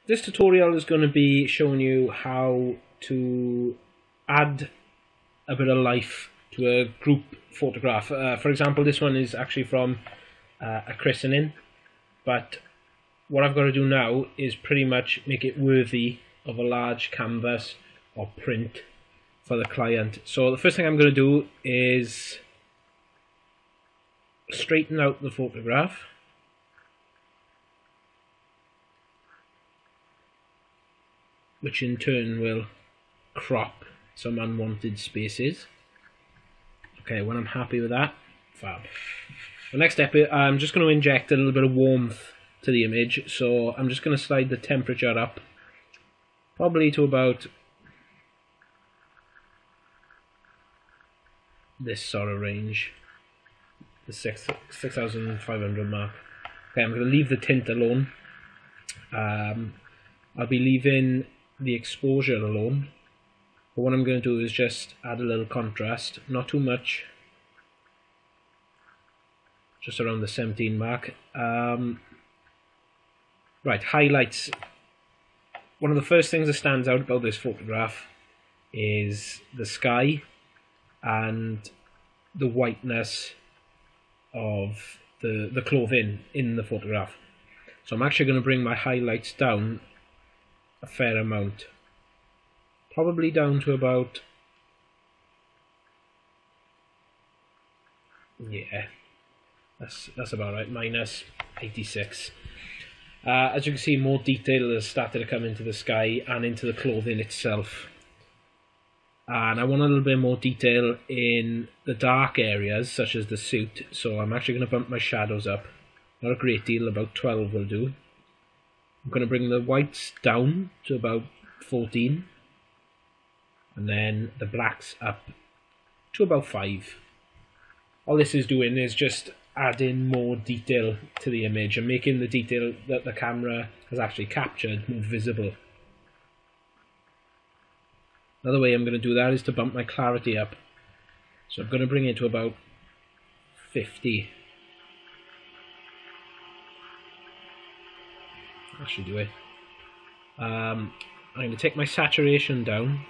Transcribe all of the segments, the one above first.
this tutorial is going to be showing you how to add a bit of life to a group photograph. For example, this one is actually from a christening, but what I've got to do now is pretty much make it worthy of a large canvas or print for the client. So the first thing I'm going to do is straighten out the photograph. Which in turn will crop some unwanted spaces. Okay, when I'm happy with that, fab. The next step, I'm just going to inject a little bit of warmth to the image, so I'm just going to slide the temperature up, probably to about this sort of range, the 6,500 mark. Okay, I'm going to leave the tint alone. I'll be leaving the exposure alone, but what I'm going to do is just add a little contrast, not too much, just around the 17 mark. Right, highlights. One of the first things that stands out about this photograph is the sky and the whiteness of the clothing in the photograph. So I'm actually going to bring my highlights down a fair amount, probably down to about, yeah, that's about right, minus 86. As you can see, more detail has started to come into the sky and into the clothing itself, and I want a little bit more detail in the dark areas such as the suit, so I'm actually going to bump my shadows up, not a great deal, about 12 will do. I'm going to bring the whites down to about 14, and then the blacks up to about 5. All this is doing is just adding more detail to the image and making the detail that the camera has actually captured more visible. Another way I'm going to do that is to bump my clarity up. So I'm going to bring it to about 50. That should do it. I'm going to take my saturation down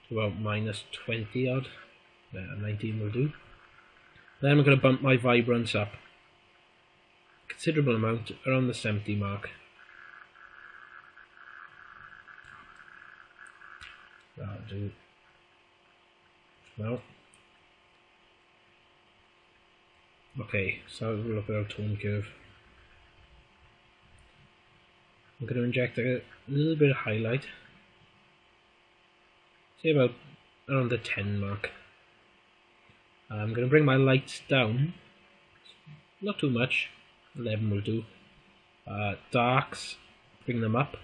to about minus 20 odd. 19 will do. Then I'm going to bump my vibrance up a considerable amount, around the 70 mark. That'll do. Well, okay, so we'll look at our tone curve. I'm going to inject a little bit of highlight, say about around the 10 mark. I'm going to bring my lights down, not too much, 11 will do. Darks, bring them up,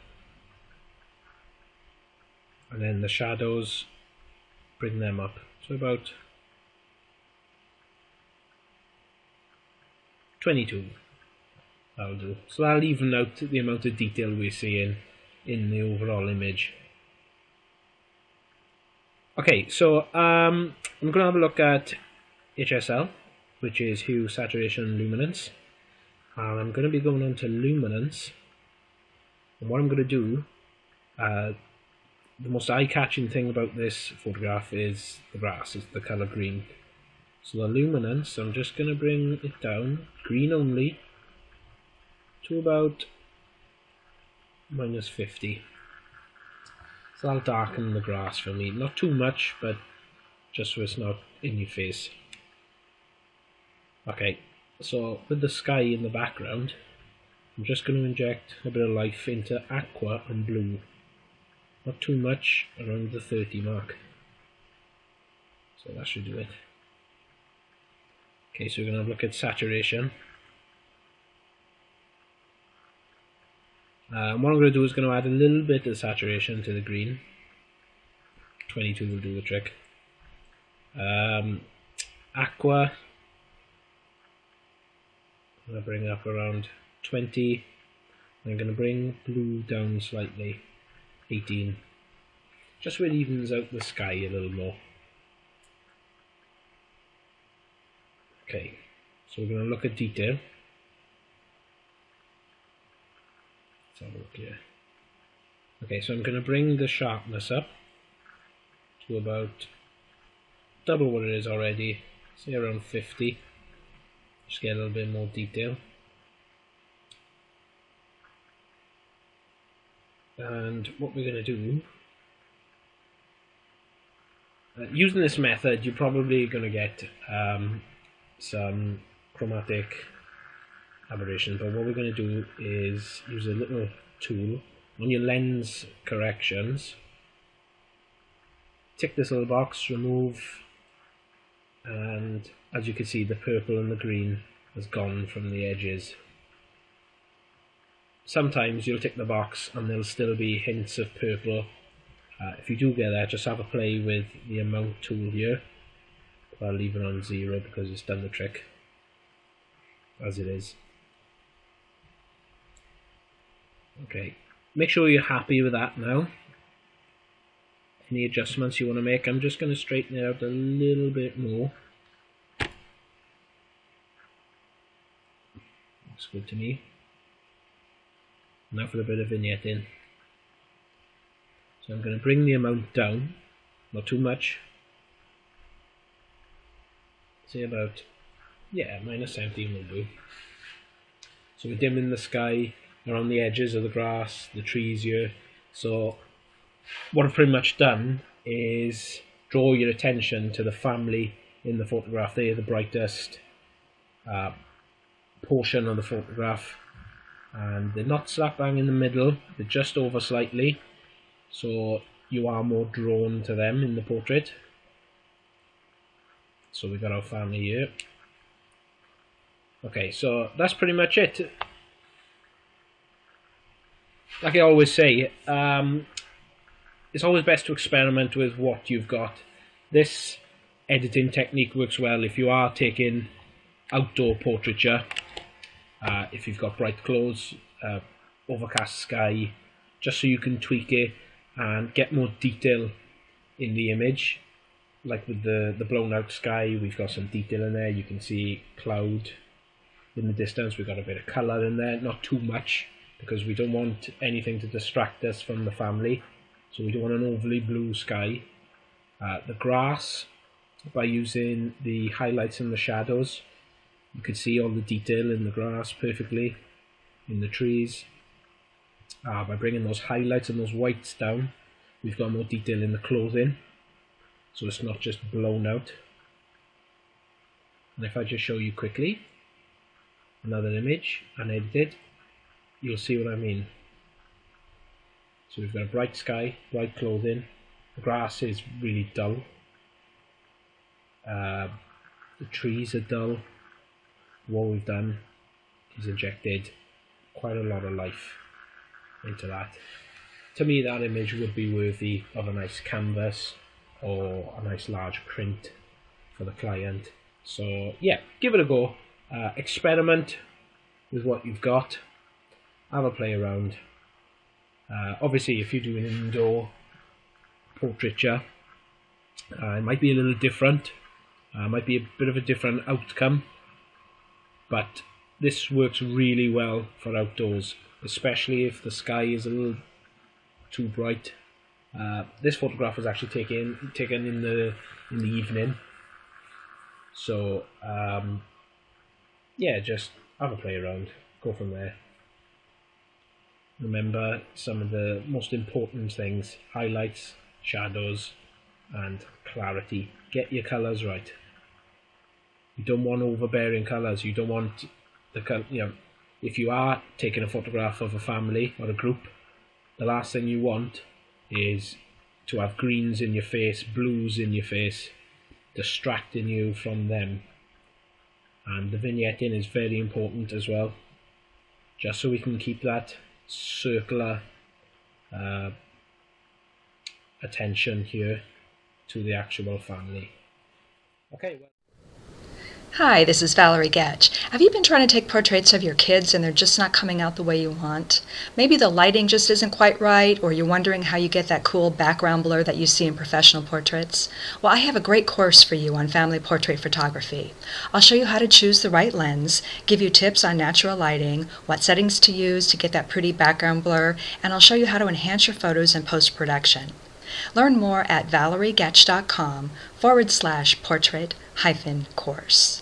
and then the shadows, bring them up, so about 22. That'll do. So that'll even out the amount of detail we're seeing in the overall image. Okay, so I'm going to have a look at HSL, which is hue, saturation, luminance, and I'm going to be going on to luminance. And what I'm going to do, the most eye-catching thing about this photograph is the grass, it's the colour green. So the luminance, I'm just going to bring it down, green only, to about minus 50. So that'll darken the grass for me. Not too much, but just so it's not in your face. Okay, so with the sky in the background, I'm just going to inject a bit of life into aqua and blue. Not too much, around the 30 mark. So that should do it. Okay, so we're going to look at saturation. What I'm going to do is going to add a little bit of saturation to the green. 22 will do the trick. Aqua, I'm going to bring it up around 20. I'm going to bring blue down slightly, 18. Just so it evens out the sky a little more. Okay, so we're going to look at detail. Let's have a look here. Okay, so I'm going to bring the sharpness up to about double what it is already, say around 50. Just get a little bit more detail. And what we're going to do, using this method, you're probably going to get some chromatic aberration, but what we're going to do is use a little tool on your lens corrections. Tick this little box, remove, and as you can see, the purple and the green has gone from the edges. Sometimes you'll tick the box and there'll still be hints of purple. If you do get that, just have a play with the amount tool here. I'll leave it on 0 because it's done the trick as it is. Okay, make sure you're happy with that now. Any adjustments you want to make, I'm just going to straighten it out a little bit more. Looks good to me. Now for a bit of vignetting. So I'm going to bring the amount down, not too much. Say about, yeah, minus 17 will do. So we're dimming the sky around the edges of the grass, the trees here. So what I've pretty much done is draw your attention to the family in the photograph. They are the brightest portion of the photograph, and they're not slap bang in the middle, they're just over slightly, so you are more drawn to them in the portrait. So we've got our family here. Okay, so that's pretty much it. Like I always say, it's always best to experiment with what you've got. This editing technique works well if you are taking outdoor portraiture, if you've got bright clothes, overcast sky, just so you can tweak it and get more detail in the image. Like with the blown out sky, we've got some detail in there. You can see cloud in the distance. We've got a bit of colour in there, not too much, because we don't want anything to distract us from the family. So we don't want an overly blue sky. The grass, by using the highlights and the shadows, you can see all the detail in the grass perfectly, in the trees. By bringing those highlights and those whites down, we've got more detail in the clothing, so it's not just blown out. And if I just show you quickly another image unedited, you'll see what I mean. So we've got a bright sky, bright clothing, the grass is really dull, the trees are dull. What we've done is injected quite a lot of life into that. To me, that image would be worthy of a nice canvas or a nice large print for the client. So yeah, give it a go. Experiment with what you've got. Have a play around. Obviously, if you do an indoor portraiture, it might be a little different. Might be a bit of a different outcome. But this works really well for outdoors, especially if the sky is a little too bright. This photograph was actually taken in the evening, so yeah, just have a play around, go from there. Remember some of the most important things: highlights, shadows, and clarity. Get your colours right. You don't want overbearing colours. You don't want the, you know, if you are taking a photograph of a family or a group, the last thing you want is to have greens in your face, blues in your face, distracting you from them. And the vignetting is very important as well, just so we can keep that circular attention here to the actual family. Okay, well. Hi, this is Valerie Getch. Have you been trying to take portraits of your kids and they're just not coming out the way you want? Maybe the lighting just isn't quite right, or you're wondering how you get that cool background blur that you see in professional portraits? Well, I have a great course for you on family portrait photography. I'll show you how to choose the right lens, give you tips on natural lighting, what settings to use to get that pretty background blur, and I'll show you how to enhance your photos in post-production. Learn more at valeriegetch.com/portrait-course.